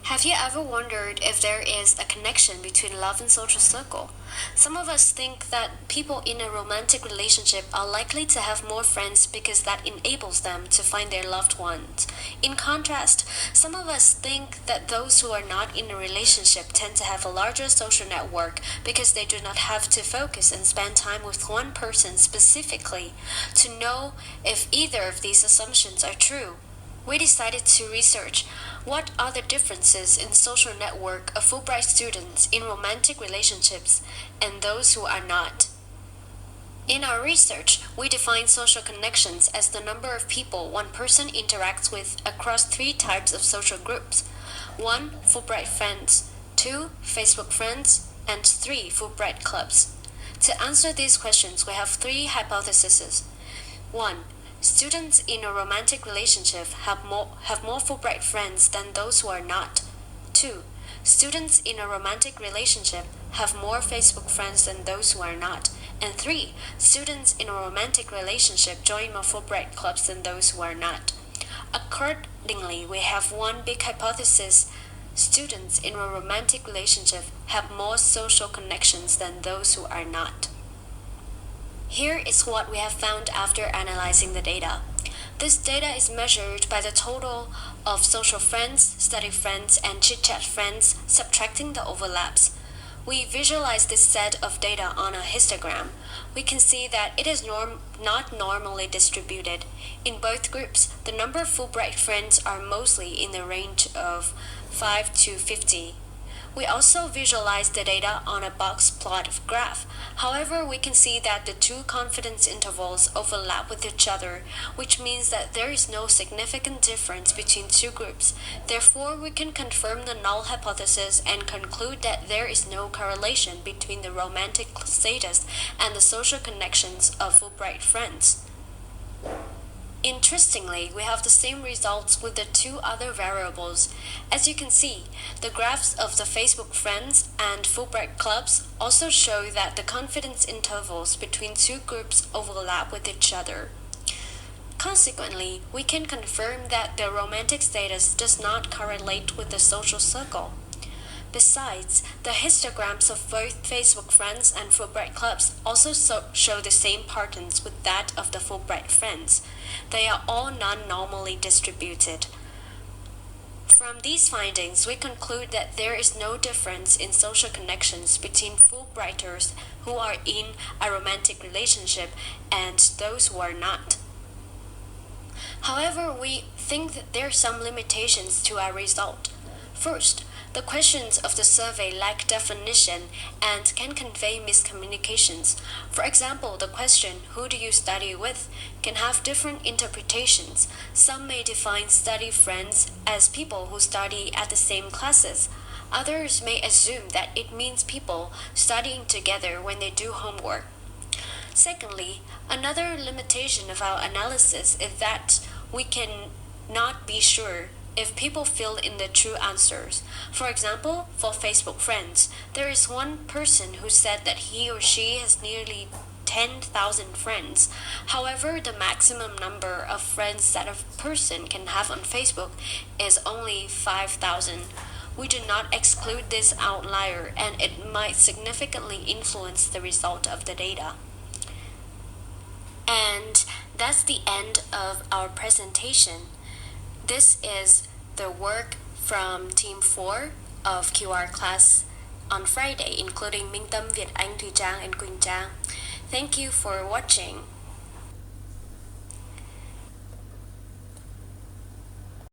Have you ever wondered if there is a connection between love and social circle? Some of us think that people in a romantic relationship are likely to have more friends because that enables them to find their loved ones. In contrast, some of us think that those who are not in a relationship tend to have a larger social network because they do not have to focus and spend time with one person specifically. To know if either of these assumptions are true, we decided to research what are the differences in social network of Fulbright students in romantic relationships and those who are not. In our research, we define social connections as the number of people one person interacts with across three types of social groups: 1. Fulbright friends, 2. Facebook friends, and 3. Fulbright clubs. To answer these questions, we have three hypotheses. 1. Students in a romantic relationship have more Fulbright friends than those who are not. 2. Students in a romantic relationship have more Facebook friends than those who are not. And 3. Students in a romantic relationship join more Fulbright clubs than those who are not. Accordingly, we have one big hypothesis: students in a romantic relationship have more social connections than those who are not. Here is what we have found after analyzing the data. This data is measured by the total of social friends, study friends, and chit-chat friends, subtracting the overlaps. We visualize this set of data on a histogram. We can see that it is not normally distributed. In both groups, the number of Fulbright friends are mostly in the range of 5 to 50. We also visualize the data on a box plot graph. However, we can see that the two confidence intervals overlap with each other, which means that there is no significant difference between two groups. Therefore, we can confirm the null hypothesis and conclude that there is no correlation between the romantic status and the social connections of Fulbright friends. Interestingly, we have the same results with the two other variables. As you can see, the graphs of the Facebook friends and Fulbright clubs also show that the confidence intervals between two groups overlap with each other. Consequently, we can confirm that the romantic status does not correlate with the social circle. Besides, the histograms of both Facebook friends and Fulbright clubs also show the same patterns with that of the Fulbright friends. They are all non-normally distributed. From these findings, we conclude that there is no difference in social connections between Fulbrighters who are in a romantic relationship and those who are not. However, we think that there are some limitations to our result. First, the questions of the survey lack definition and can convey miscommunications. For example, the question, "Who do you study with?" can have different interpretations. Some may define study friends as people who study at the same classes. Others may assume that it means people studying together when they do homework. Secondly, another limitation of our analysis is that we can not be sure if people fill in the true answers. For example, for Facebook friends, there is one person who said that he or she has nearly 10,000 friends. However, the maximum number of friends that a person can have on Facebook is only 5,000. We do not exclude this outlier, and it might significantly influence the result of the data. And that's the end of our presentation. This is the work from Team 4 of QR class on Friday, including Minh Tâm, Việt Anh, Thùy Trang, and Quỳnh Trang. Thank you for watching.